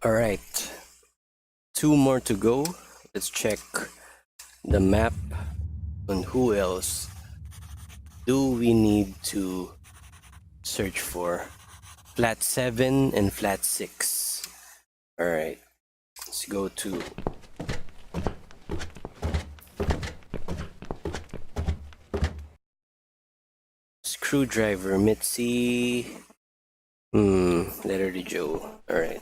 Alright, two more to go. Let's check the map on who else do we need to search for. Flat 7 and flat 6. Alright, let's go to Screwdriver, Mitzi. Letter to Joe. Alright.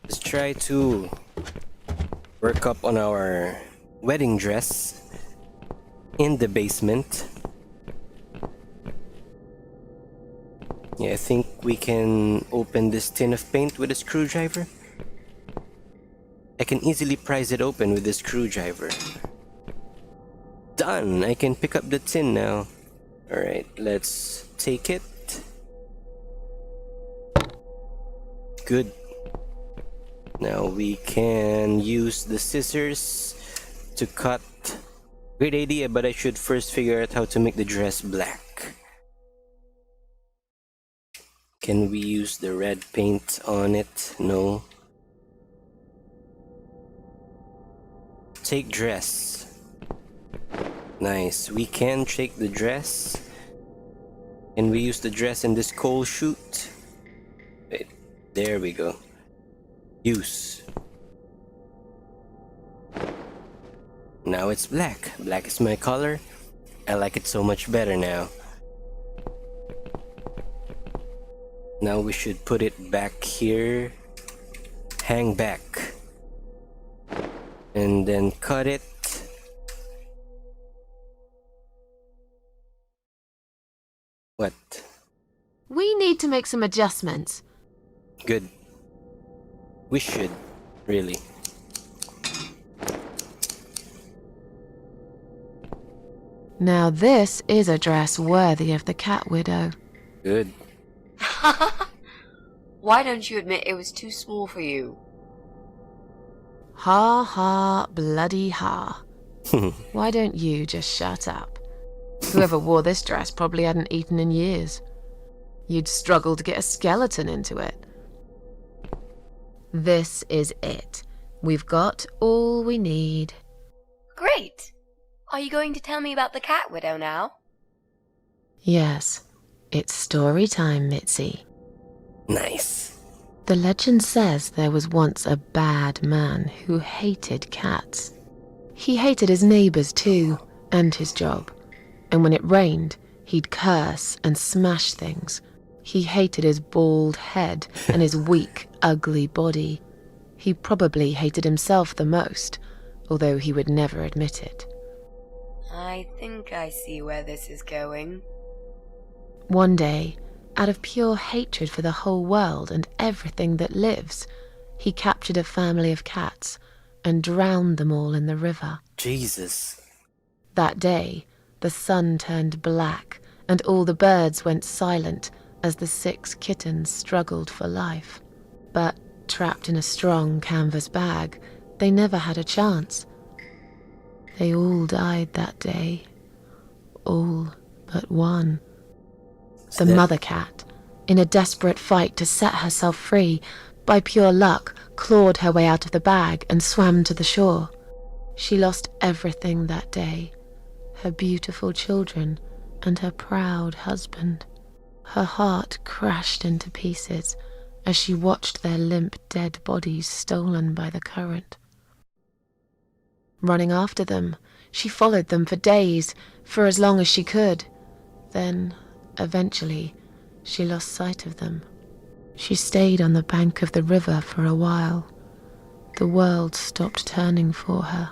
Let's try to work up on our wedding dress in the basement. Yeah, I think we can open this tin of paint with a screwdriver. I can easily prise it open with the screwdriver. Done! I can pick up the tin now. Alright, let's take it. Good. Now we can use the scissors to cut. Great idea, but I should first figure out how to make the dress black. Can we use the red paint on it? No. Take dress. Nice. We can take the dress. Can we use the dress in this coal chute? Wait, there we go. Use. Now it's black. Black is my color. I like it so much better now. Now we should put it back here. Hang back. And then cut it. What? We need to make some adjustments. Good. We should, really. Now this is a dress worthy of the cat widow. Good. Why don't you admit it was too small for you? Ha ha, bloody ha. Why don't you just shut up? Whoever wore this dress probably hadn't eaten in years. You'd struggle to get a skeleton into it. This is it. We've got all we need. Great! Are you going to tell me about the cat widow now? Yes, it's story time, Mitzi. Nice. The legend says there was once a bad man who hated cats. He hated his neighbors too, and his job. And when it rained, he'd curse and smash things. He hated his bald head and his weak, ugly body. He probably hated himself the most, although he would never admit it. I think I see where this is going. One day, out of pure hatred for the whole world and everything that lives, he captured a family of cats and drowned them all in the river. Jesus. That day, the sun turned black and all the birds went silent as the 6 kittens struggled for life. But trapped in a strong canvas bag, they never had a chance. They all died that day. All but one. The mother cat, in a desperate fight to set herself free, by pure luck, clawed her way out of the bag and swam to the shore. She lost everything that day, her beautiful children and her proud husband. Her heart crashed into pieces as she watched their limp dead bodies stolen by the current. Running after them, she followed them for days, for as long as she could. Then, eventually, she lost sight of them. She stayed on the bank of the river for a while. The world stopped turning for her,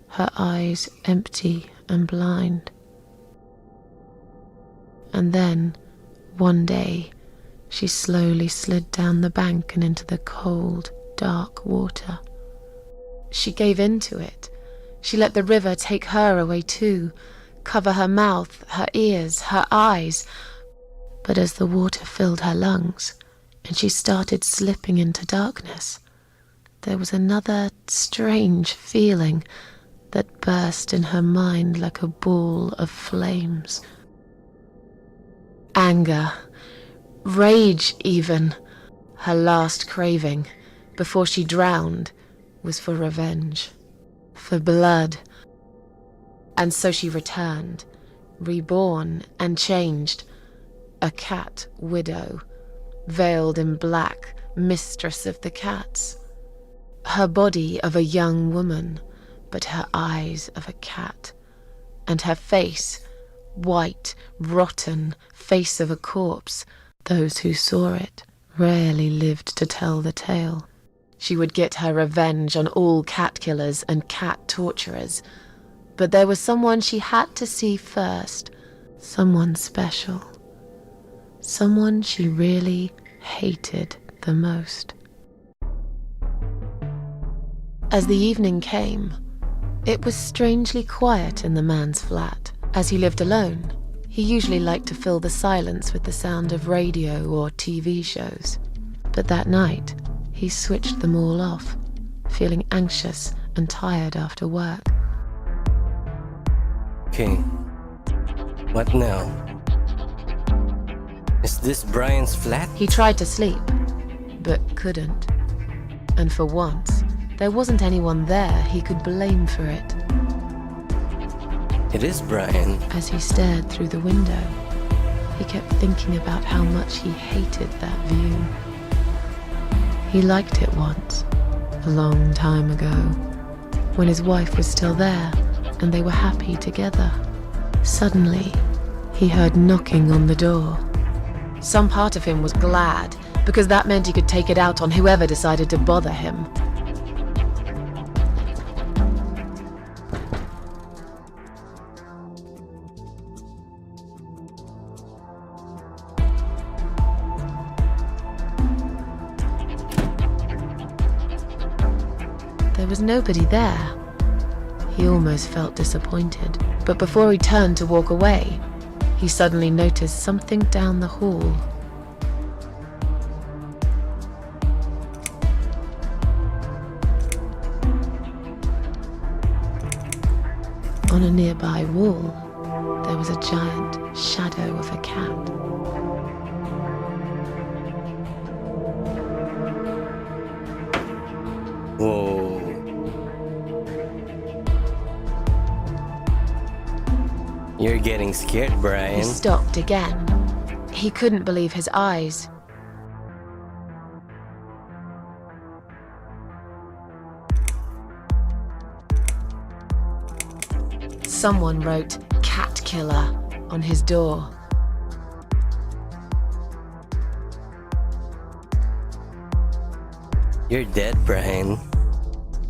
her eyes empty and blind. And then, one day, she slowly slid down the bank and into the cold, dark water. She gave in to it. She let the river take her away too, cover her mouth, her ears, her eyes. But as the water filled her lungs and she started slipping into darkness, there was another strange feeling that burst in her mind like a ball of flames. Anger, Rage, even. Her last craving, before she drowned, was for revenge. For blood. And so she returned, reborn and changed. A cat widow, veiled in black, mistress of the cats. Her body of a young woman, but her eyes of a cat. And her face, white, rotten, face of a corpse. Those who saw it rarely lived to tell the tale. She would get her revenge on all cat killers and cat torturers. But there was someone she had to see first. Someone special. Someone she really hated the most. As the evening came, it was strangely quiet in the man's flat. As he lived alone, he usually liked to fill the silence with the sound of radio or TV shows. But that night, he switched them all off, feeling anxious and tired after work. Okay. What now? Is this Brian's flat? He tried to sleep, but couldn't. And for once, there wasn't anyone there he could blame for it. It is Brian. As he stared through the window, he kept thinking about how much he hated that view. He liked it once, a long time ago, when his wife was still there and they were happy together. Suddenly, he heard knocking on the door. Some part of him was glad, because that meant he could take it out on whoever decided to bother him. There was nobody there. He almost felt disappointed, but before he turned to walk away, he suddenly noticed something down the hall. On a nearby wall, there was a giant shadow of a cat. Whoa. You're getting scared, Brian. He stopped again. He couldn't believe his eyes. Someone wrote "Cat Killer" on his door. You're dead, Brian.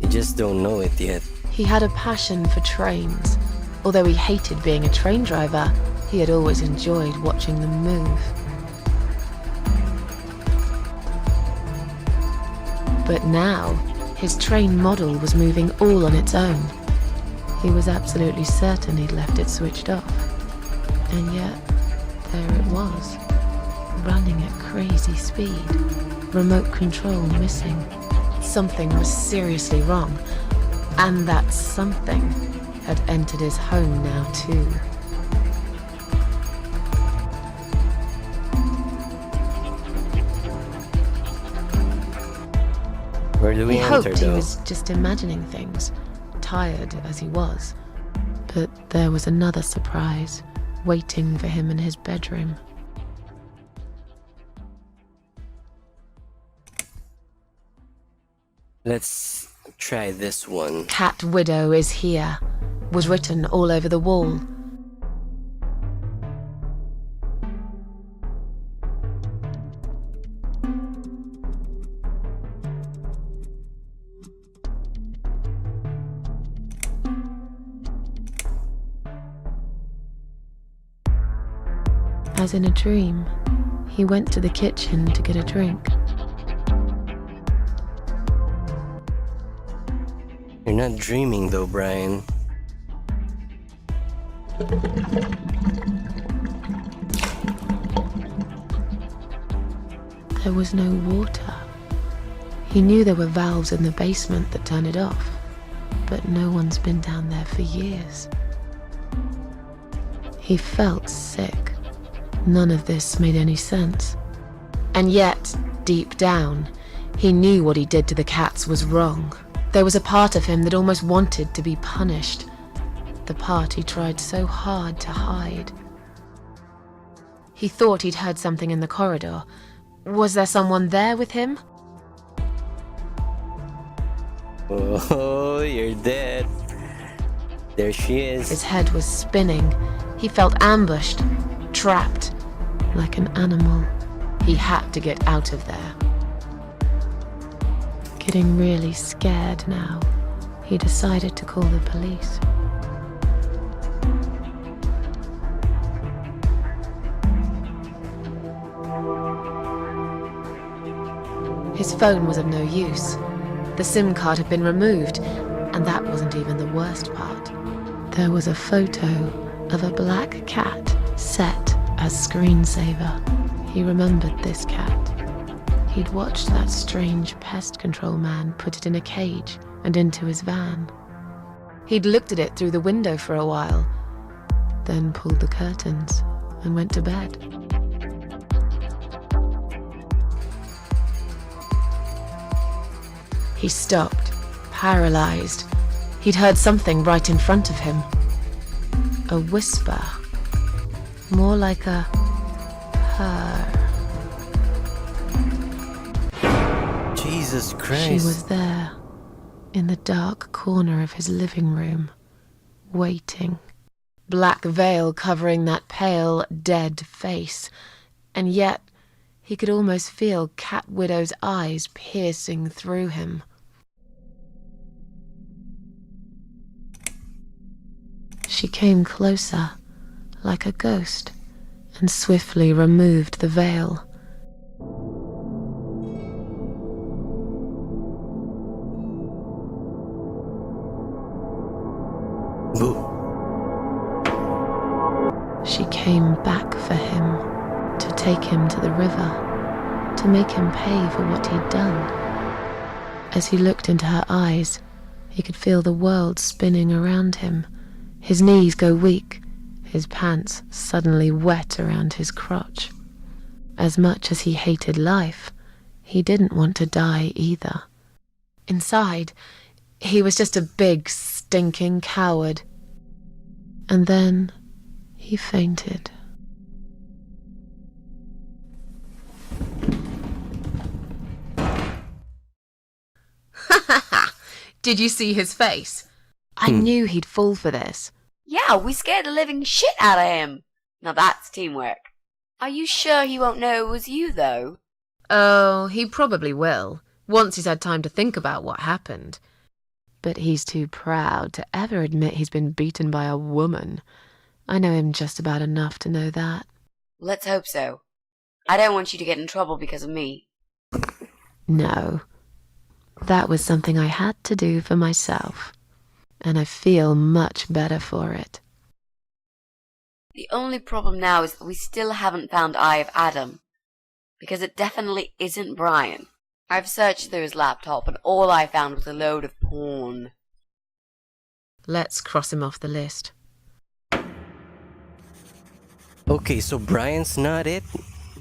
You just don't know it yet. He had a passion for trains. Although he hated being a train driver, he had always enjoyed watching them move. But now, his train model was moving all on its own. He was absolutely certain he'd left it switched off. And yet, there it was, running at crazy speed, remote control missing. Something was seriously wrong, and that something had entered his home now too. Where do we He enter, hoped he though? was just imagining things, tired as he was. But there was another surprise waiting for him in his bedroom. Let's try this one. "Cat Widow is here," was written all over the wall. As in a dream, he went to the kitchen to get a drink. You're not dreaming though, Brian. There was no water. He knew there were valves in the basement that turned it off, but no one's been down there for years. He felt sick. None of this made any sense. And yet, deep down, he knew what he did to the cats was wrong. There was a part of him that almost wanted to be punished. The part he tried so hard to hide. He thought he'd heard something in the corridor. Was there someone there with him? Oh, you're dead. There she is. His head was spinning. He felt ambushed, trapped, like an animal. He had to get out of there. Getting really scared now, he decided to call the police. His phone was of no use. The SIM card had been removed, and that wasn't even the worst part. There was a photo of a black cat set as screensaver. He remembered this cat. He'd watched that strange pest control man put it in a cage and into his van. He'd looked at it through the window for a while, then pulled the curtains and went to bed. He stopped, paralyzed. He'd heard something right in front of him. A whisper. More like a purr. Jesus Christ. She was there, in the dark corner of his living room, waiting. Black veil covering that pale, dead face. And yet, he could almost feel Cat Widow's eyes piercing through him. She came closer, like a ghost, and swiftly removed the veil. Boo. She came back for him, to take him to the river, to make him pay for what he'd done. As he looked into her eyes, he could feel the world spinning around him, his knees go weak, his pants suddenly wet around his crotch. As much as he hated life, he didn't want to die either. Inside, he was just a big, stinking coward. And then he fainted. Did you see his face? I knew he'd fall for this. Yeah, we scared the living shit out of him. Now that's teamwork. Are you sure he won't know it was you, though? Oh, he probably will, once he's had time to think about what happened. But he's too proud to ever admit he's been beaten by a woman. I know him just about enough to know that. Let's hope so. I don't want you to get in trouble because of me. No. That was something I had to do for myself. And I feel much better for it. The only problem now is that we still haven't found Eye of Adam. Because it definitely isn't Brian. I've searched through his laptop and all I found was a load of porn. Let's cross him off the list. Okay, so Brian's not it.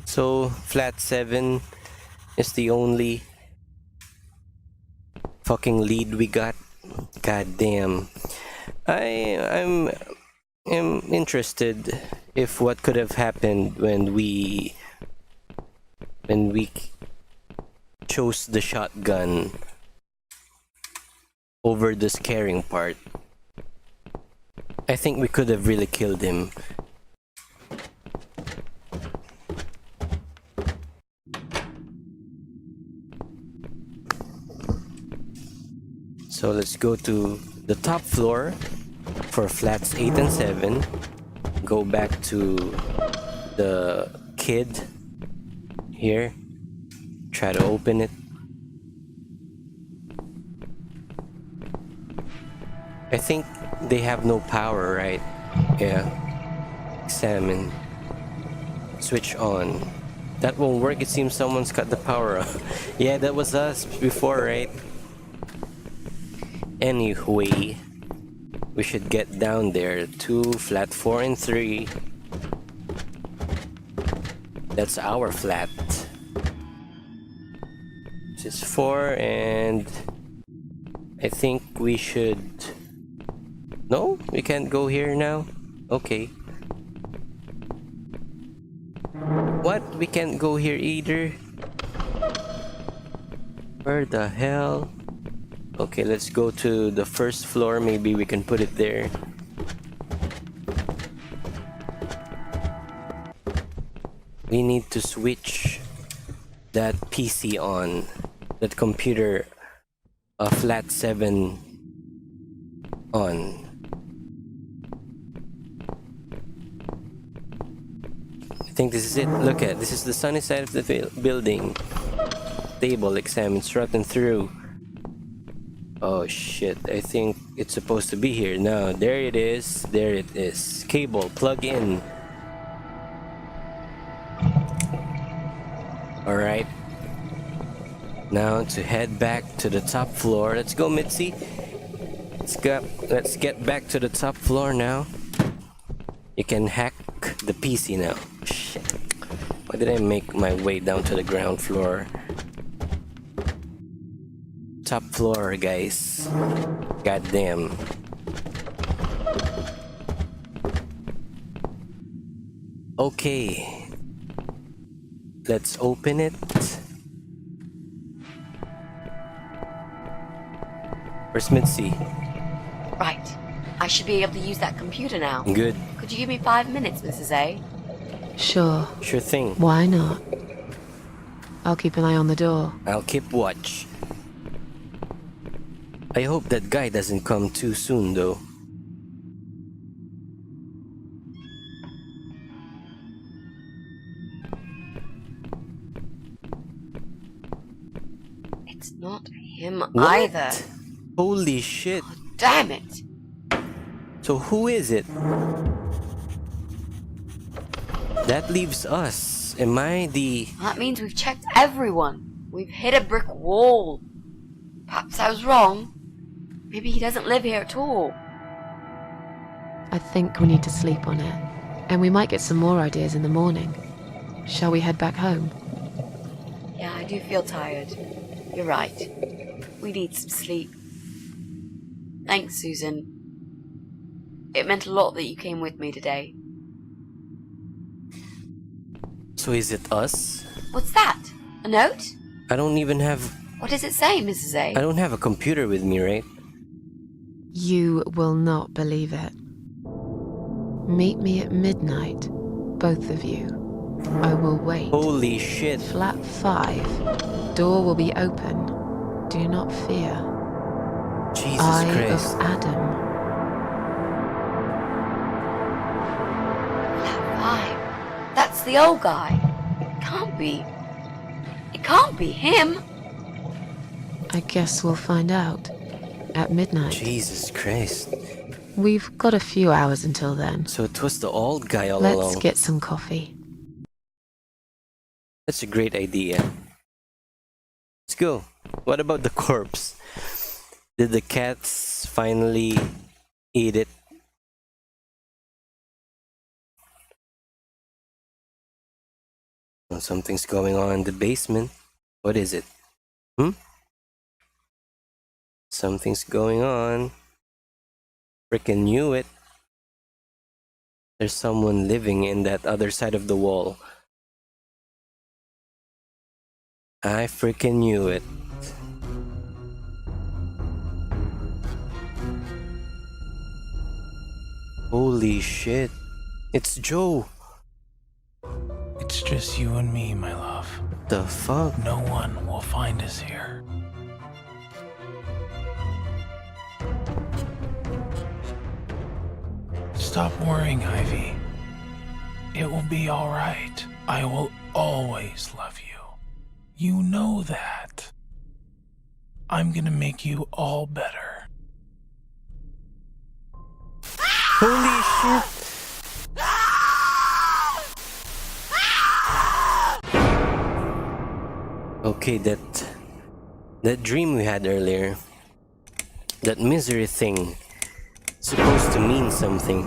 So flat 7 is the only fucking lead we got. God damn. I'm interested if what could have happened when we chose the shotgun over the scaring part. I think we could have really killed him. So let's go to the top floor for flats 8 and 7. Go back to the kid here. Try to open it. I think they have no power, right? Yeah. Examine. Switch on. That won't work. It seems someone's got the power on. Yeah, that was us before, right? Anyway, we should get down there to flat 4 and 3. That's our flat. is 4, and I think we should... No? We can't go here now? Okay. What? We can't go here either? Where the hell? Okay, let's go to the first floor. Maybe we can put it there. We need to switch that PC on. That computer, flat 7 on. I think this is it. Look at this is the sunny side of the building. Table examines rotten through. Oh shit, I think it's supposed to be here. No, there it is. There it is. Cable, plug in. Alright. Now to head back to the top floor. Let's go, Mitzi. Let's get back to the top floor now. You can hack the PC now. Shit. Why did I make my way down to the ground floor? Top floor, guys. Goddamn. Okay. Let's open it. Where's Mitzi? Right. I should be able to use that computer now. Good. Could you give me 5 minutes, Mrs. A? Sure. Sure thing. Why not? I'll keep an eye on the door. I'll keep watch. I hope that guy doesn't come too soon, though. It's not him What? either. Holy shit. Oh, damn it. So who is it? That leaves us. Am I the... That means we've checked everyone. We've hit a brick wall. Perhaps I was wrong. Maybe he doesn't live here at all. I think we need to sleep on it. And we might get some more ideas in the morning. Shall we head back home? Yeah, I do feel tired. You're right. We need some sleep. Thanks, Susan. It meant a lot that you came with me today. So is it us? What's that? A note? I don't even have... What does it say, Mrs. A? I don't have a computer with me, right? You will not believe it. Meet me at midnight, both of you. I will wait. Holy shit. Flat 5. Door will be open. Do not fear. Jesus Eye Christ. of Adam. Flat 5. That's the old guy. Can't be. It can't be him. I guess we'll find out. At midnight. Jesus Christ. We've got a few hours until then. So it was the old guy all Let's along. get some coffee. That's a great idea. Let's go. What about the corpse? Did the cats finally eat it? Oh, something's going on in the basement. What is it? Something's going on. Frickin' knew it. There's someone living in that other side of the wall. I frickin' knew it. Holy shit. It's Joe. It's just you and me, my love. What the fuck? No one will find us here. Stop worrying, Ivy. It will be all right. I will always love you. You know that. I'm gonna make you all better. Holy shit. Okay, that dream we had earlier, that misery thing, supposed to mean something.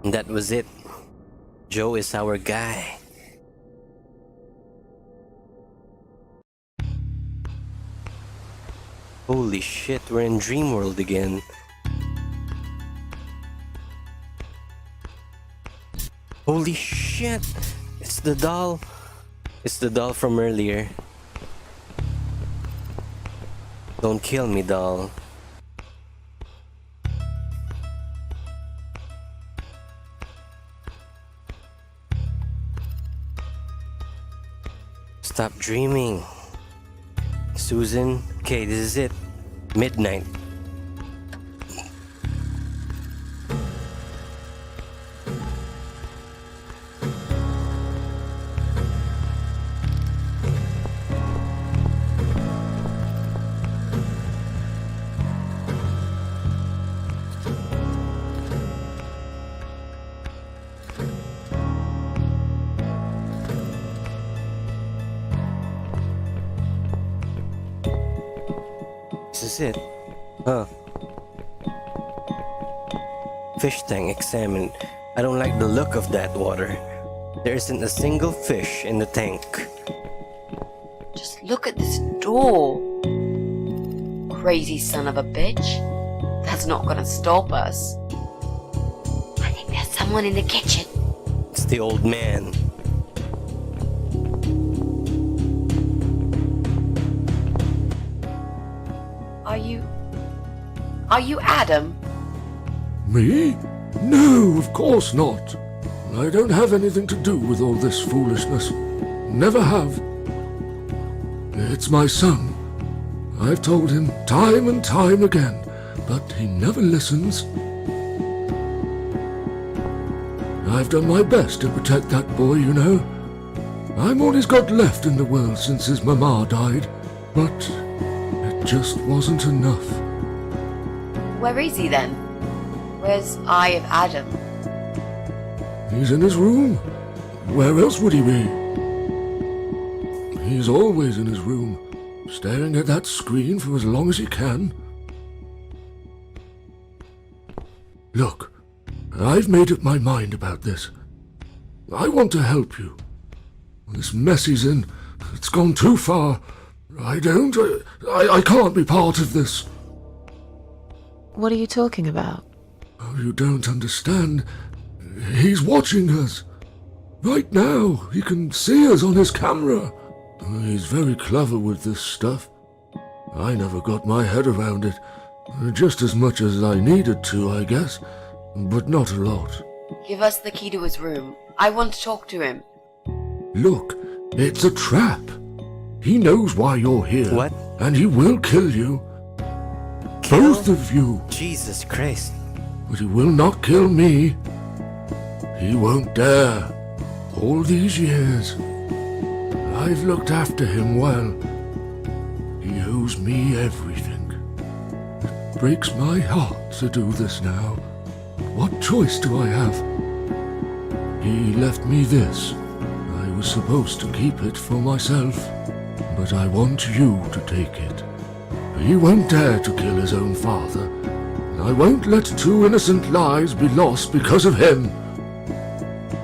And that was it. Joe is our guy. Holy shit, we're in dream world again. Holy shit! It's the doll. It's the doll from earlier. Don't kill me, doll. Stop dreaming. Susan, okay, this is it. Midnight. This is it. Huh. Fish tank examined. I don't like the look of that water. There isn't a single fish in the tank. Just look at this door. Crazy son of a bitch. That's not gonna stop us. I think there's someone in the kitchen. It's the old man. Are you Adam? Me? No, of course not. I don't have anything to do with all this foolishness. Never have. It's my son. I've told him time and time again, but he never listens. I've done my best to protect that boy, you know. I'm all he's got left in the world since his mama died, but it just wasn't enough. Where is he then? Where's Eye of Adam? He's in his room. Where else would he be? He's always in his room, staring at that screen for as long as he can. Look, I've made up my mind about this. I want to help you. This mess he's in, it's gone too far. I can't be part of this. What are you talking about? Oh, you don't understand. He's watching us. Right now, he can see us on his camera. He's very clever with this stuff. I never got my head around it. Just as much as I needed to, I guess. But not a lot. Give us the key to his room. I want to talk to him. Look, it's a trap. He knows why you're here. What? And he will kill you. Kill? Both of you. Jesus Christ. But he will not kill me. He won't dare. All these years, I've looked after him well. He owes me everything. It breaks my heart to do this now. What choice do I have? He left me this. I was supposed to keep it for myself, but I want you to take it. He won't dare to kill his own father. I won't let two innocent lives be lost because of him.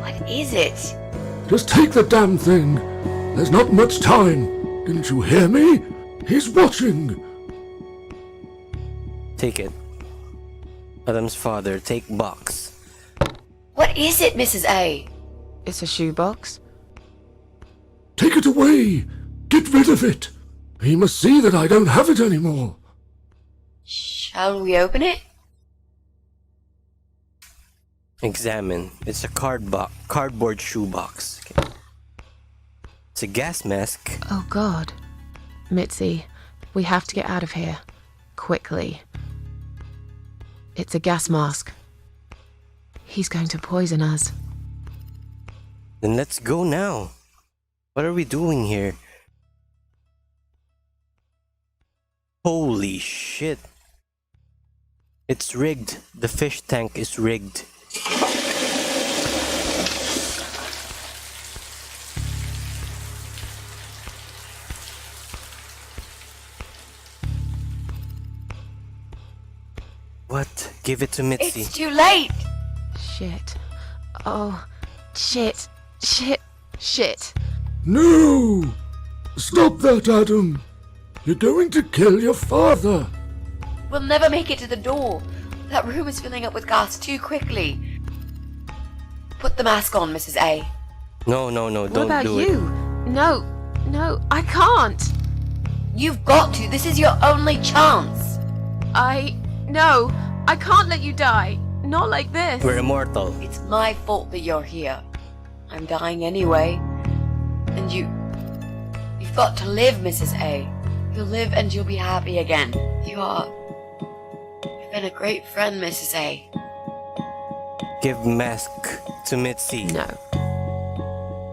What is it? Just take the damn thing. There's not much time. Didn't you hear me? He's watching. Take it. Adam's father, take box. What is it, Mrs. A? It's a shoebox. Take it away. Get rid of it. He must see that I don't have it anymore. Shall we open it? Examine. It's a cardboard shoebox. Okay. It's a gas mask. Oh God. Mitzi, we have to get out of here. Quickly. It's a gas mask. He's going to poison us. Then let's go now. What are we doing here? Holy shit. It's rigged. The fish tank is rigged. What? Give it to Mitzi. It's too late! Shit. Oh, shit. Shit. Shit. No! Stop that, Adam. You're going to kill your father. We'll never make it to the door. That room is filling up with gas too quickly. Put the mask on, Mrs. A. No, What don't about do you? it. No, I can't. You've got to. This is your only chance. No, I can't let you die. Not like this. We're immortal. It's my fault that you're here. I'm dying anyway. And you've got to live, Mrs. A. You'll live and you'll be happy again. You've been a great friend, Mrs. A. Give mask to Mitzi. No.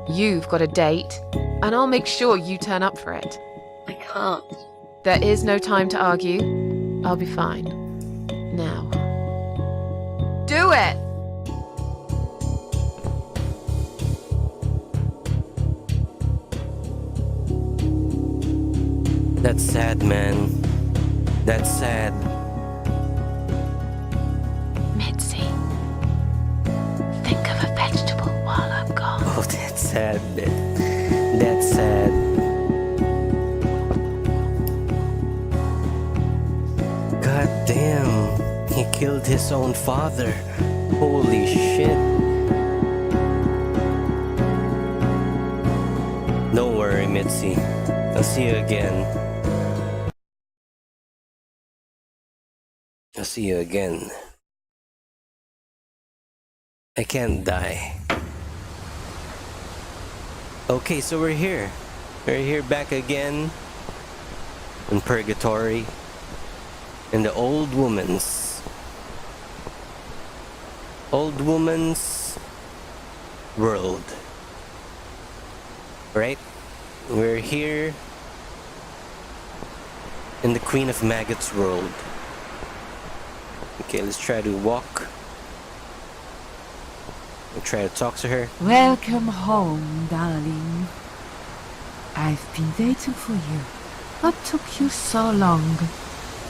You've got a date, and I'll make sure you turn up for it. I can't. There is no time to argue. I'll be fine. Now. Do it! That's sad, man. That's sad. Mitzi, think of a vegetable while I'm gone. Oh, that's sad, man. That's sad. God damn. He killed his own father. Holy shit. Don't worry, Mitzi. I'll see you again. I'll see you again. I can't die. Okay, so we're here. We're here back again in purgatory. In the old woman's world. Right? We're here in the Queen of Maggots world. Okay, let's try to walk. We'll try to talk to her. Welcome home, darling. I've been waiting for you. What took you so long?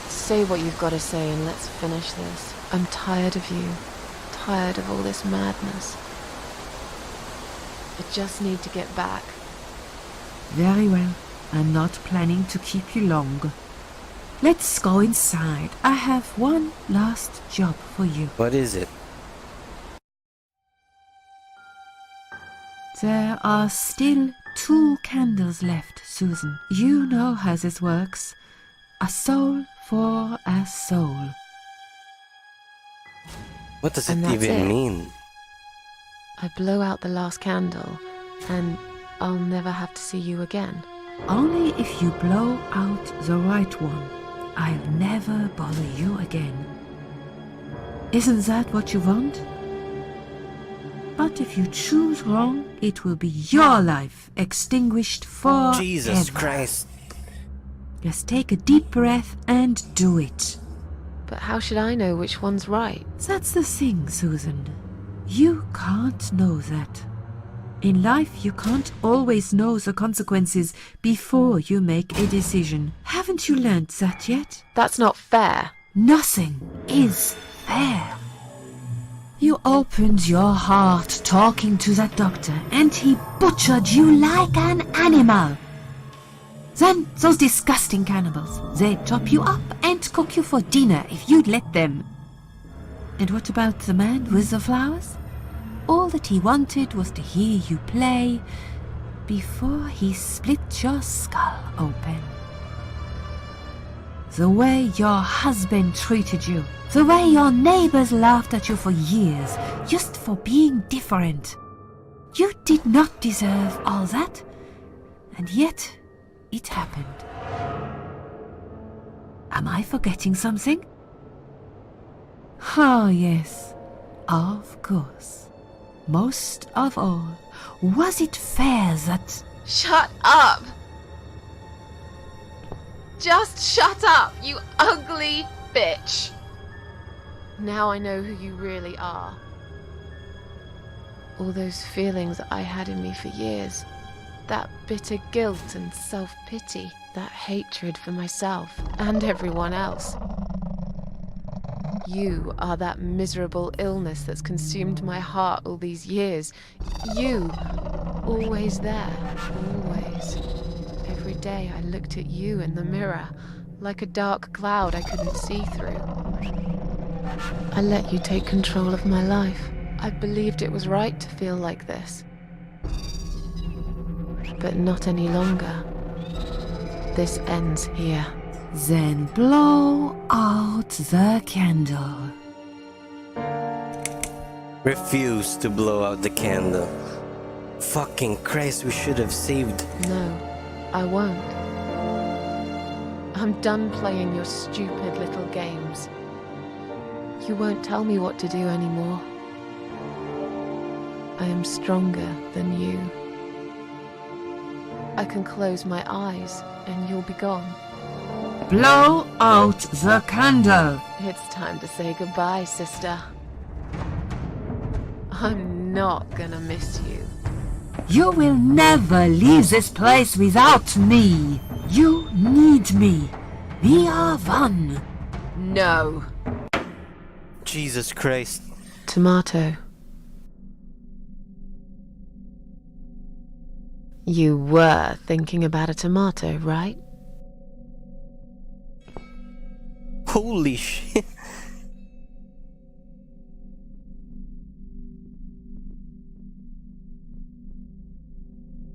Say what you've got to say and let's finish this. I'm tired of you. Tired of all this madness. I just need to get back. Very well. I'm not planning to keep you long. Let's go inside. I have one last job for you. What is it? There are still 2 candles left, Susan. You know how this works. A soul for a soul. What does it And that's even it. mean? I blow out the last candle and I'll never have to see you again. Only if you blow out the right one. I'll never bother you again. Isn't that what you want? But if you choose wrong, it will be your life extinguished forever. Jesus Christ. Just take a deep breath and do it. But how should I know which one's right? That's the thing, Susan. You can't know that. In life, you can't always know the consequences before you make a decision. Haven't you learned that yet? That's not fair. Nothing is fair. You opened your heart talking to that doctor, and he butchered you like an animal. Then those disgusting cannibals, they'd chop you up and cook you for dinner if you'd let them. And what about the man with the flowers? All that he wanted was to hear you play before he split your skull open. The way your husband treated you, the way your neighbors laughed at you for years, just for being different. You did not deserve all that, and yet it happened. Am I forgetting something? Oh, yes, of course. Most of all, was it fair that... Shut up! Just shut up, you ugly bitch! Now I know who you really are. All those feelings that I had in me for years. That bitter guilt and self-pity. That hatred for myself and everyone else. You are that miserable illness that's consumed my heart all these years. You, always there, always, every day I looked at you in the mirror, like a dark cloud I couldn't see through. I let you take control of my life. I believed it was right to feel like this. But not any longer. This ends here. Then blow out the candle. Refuse to blow out the candle. Fucking Christ, we should have saved. No, I won't. I'm done playing your stupid little games. You won't tell me what to do anymore. I am stronger than you. I can close my eyes and you'll be gone. Blow out the candle. It's time to say goodbye, sister. I'm not gonna miss you. You will never leave this place without me. You need me. We are one. No. Jesus Christ. Tomato. You were thinking about a tomato, right? Holy shit.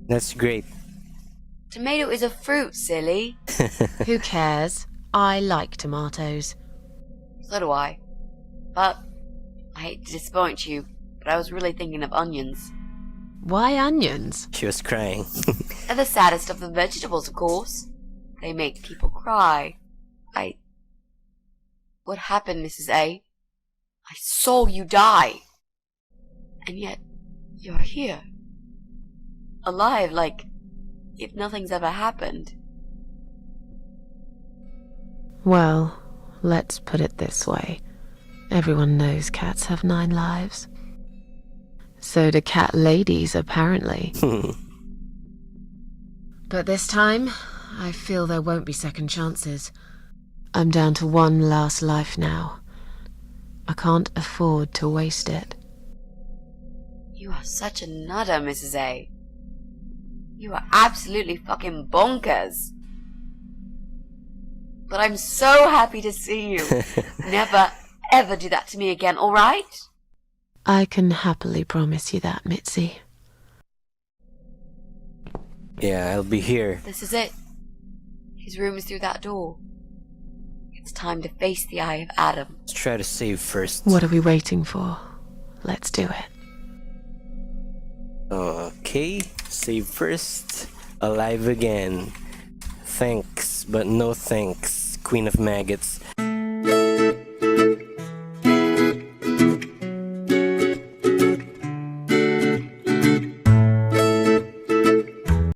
That's great. Tomato is a fruit, silly. Who cares? I like tomatoes. So do I. But I hate to disappoint you, but I was really thinking of onions. Why onions? She was crying. They're the saddest of the vegetables, of course. They make people cry. What happened, Mrs. A? I saw you die. And yet, you're here. Alive, like if nothing's ever happened. Well, let's put it this way. Everyone knows cats have 9 lives. So do cat ladies, apparently. But this time, I feel there won't be second chances. I'm down to 1 last life now. I can't afford to waste it. You are such a nutter, Mrs. A. You are absolutely fucking bonkers. But I'm so happy to see you. Never, ever do that to me again, alright? I can happily promise you that, Mitzi. Yeah, I'll be here. This is it. His room is through that door. It's time to face the Eye of Adam. Let's try to save first. What are we waiting for? Let's do it. Okay, save first. Alive again. Thanks, but no thanks, Queen of Maggots.